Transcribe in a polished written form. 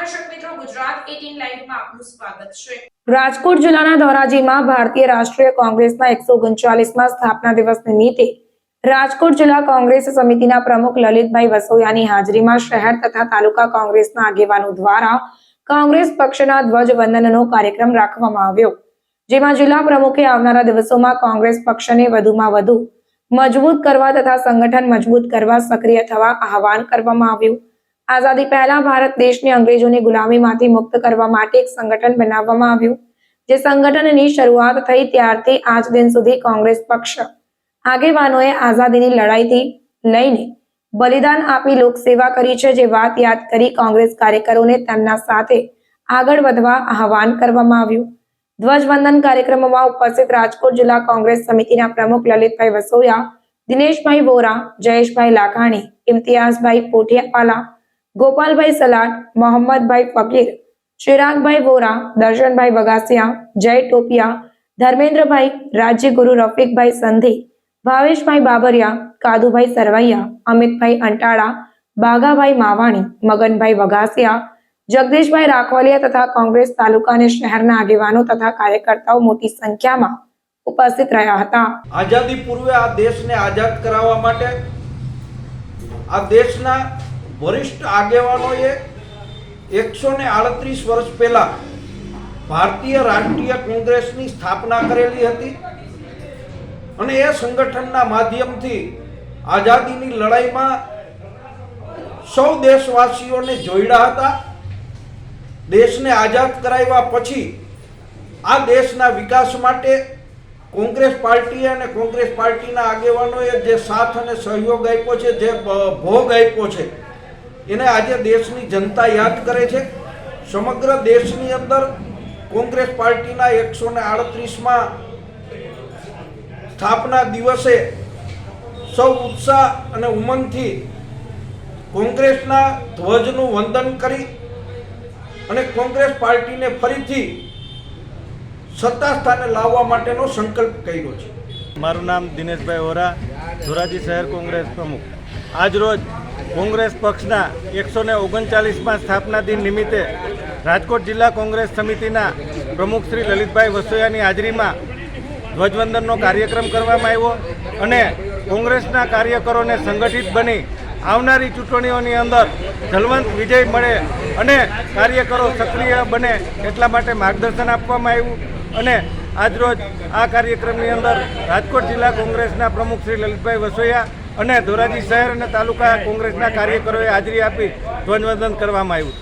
દર્શક મિત્રો, ગુજરાત 18 લાઈવમાં આપનું સ્વાગત છે। રાજકોટ જિલ્લાના ધોરાજીમાં ભારતીય રાષ્ટ્રીય કોંગ્રેસના 139મા સ્થાપના દિવસ નિમિત્તે રાજકોટ જિલ્લા કોંગ્રેસ સમિતિના પ્રમુખ લલિતભાઈ વસોયાની હાજરીમાં શહેર તથા તાલુકા કોંગ્રેસના આગેવાનો દ્વારા કોંગ્રેસ પક્ષના ધ્વજવંદનનો કાર્યક્રમ રાખવામાં આવ્યો, જેમાં જિલ્લા પ્રમુખે આવનારા દિવસોમાં કોંગ્રેસ પક્ષને વધુમાં વધુ મજબૂત કરવા તથા સંગઠન મજબૂત કરવા સક્રિય થવા આહવાન કરવામાં આવ્યું। આઝાદી પહેલા ભારત દેશને અંગ્રેજોની ગુલામીમાંથી મુક્ત કરવા માટે એક સંગઠન બનાવવામાં આવ્યું, જે સંગઠનની શરૂઆત થઈ ત્યારથી આજ દિન સુધી કોંગ્રેસ પક્ષ આગેવાનોએ આઝાદીની લડાઈથી લઈને બલિદાન આપી લોકસેવા કરી છે, જે વાત યાદ કરી કોંગ્રેસ કાર્યકરોને તેમના સાથે આગળ વધવા આહવાન કરવામાં આવ્યું। ધ્વજવંદન કાર્યક્રમમાં ઉપસ્થિત રાજકોટ જિલ્લા કોંગ્રેસ સમિતિના પ્રમુખ લલિતભાઈ વસોયા, દિનેશભાઈ વોરા, જયેશભાઈ લાખાણી, ઇમ્તિયાઝભાઈ પોઠિયાપાલા, ગોપાલભાઈ સલાટ, મોહમ્મદભાઈ ફકીર, ચિરાગભાઈ વોરા, દર્શનભાઈ વગાસિયા, જય ટોપિયા, ધર્મેન્દ્રભાઈ, રાજ્યગુરુ રફીકભાઈ સંધી, ભાવેશભાઈ બાબરિયા, કાદુભાઈ સરવૈયા, અમિતભાઈ અંટાળા, બાગાભાઈ માવાણી, મગનભાઈ વગાસિયા, જગદીશભાઈ રાખોલિયા તથા કોંગ્રેસ તાલુકા અને શહેરના આગેવાનો તથા કાર્યકર્તાઓ મોટી સંખ્યામાં ઉપસ્થિત રહ્યા હતા। આઝાદી પૂર્વે આ દેશને આઝાદ કરાવવા માટે આ દેશના વરિષ્ઠ આગેવાનોએ 138 વર્ષ પહેલા ભારતીય રાષ્ટ્રીય કોંગ્રેસની સ્થાપના કરેલી હતી અને એ સંગઠનના માધ્યમથી આઝાદીની લડાઈમાં સૌ દેશવાસીઓને જોડ્યા હતા। દેશને આઝાદ કરાવ્યા પછી આ દેશના વિકાસ માટે કોંગ્રેસ પાર્ટી અને કોંગ્રેસ પાર્ટીના આગેવાનોએ જે સાથ અને સહયોગ આપ્યો છે, જે ભોગ આપ્યો છે, એને આજે દેશની જનતા યાદ કરે છે। સમગ્ર દેશની અંદર કોંગ્રેસ પાર્ટીના 138મા સ્થાપના દિવસે સૌ ઉત્સાહ અને ઉમંગથી કોંગ્રેસના ધ્વજનું વંદન કરી અને કોંગ્રેસ પાર્ટીને ફરીથી સત્તા સ્થાને લાવવા માટેનો સંકલ્પ કર્યો છે। મારું નામ દિનેશભાઈ વોરા, ધોરાજી શહેર કોંગ્રેસ પ્રમુખ। આજરોજ કોંગ્રેસ પક્ષના 139મા સ્થાપના દિન નિમિત્તે રાજકોટ જિલ્લા કોંગ્રેસ સમિતિના પ્રમુખ શ્રી લલિતભાઈ વસોયાની હાજરીમાં ધ્વજવંદનનો કાર્યક્રમ કરવામાં આવ્યો અને કોંગ્રેસના કાર્યકરોને સંગઠિત બની આવનારી ચૂંટણીઓની અંદર જલવંત વિજય મળે અને કાર્યકરો સક્રિય બને એટલા માટે માર્ગદર્શન આપવામાં આવ્યું અને આજરોજ આ કાર્યક્રમની અંદર રાજકોટ જિલ્લા કોંગ્રેસના પ્રમુખ શ્રી લલિતભાઈ વસોયા અને ધોરાજી શહેર અને તાલુકા કોંગ્રેસના કાર્યકરોએ હાજરી આપી ધ્વજવંદન કરવામાં આવ્યું।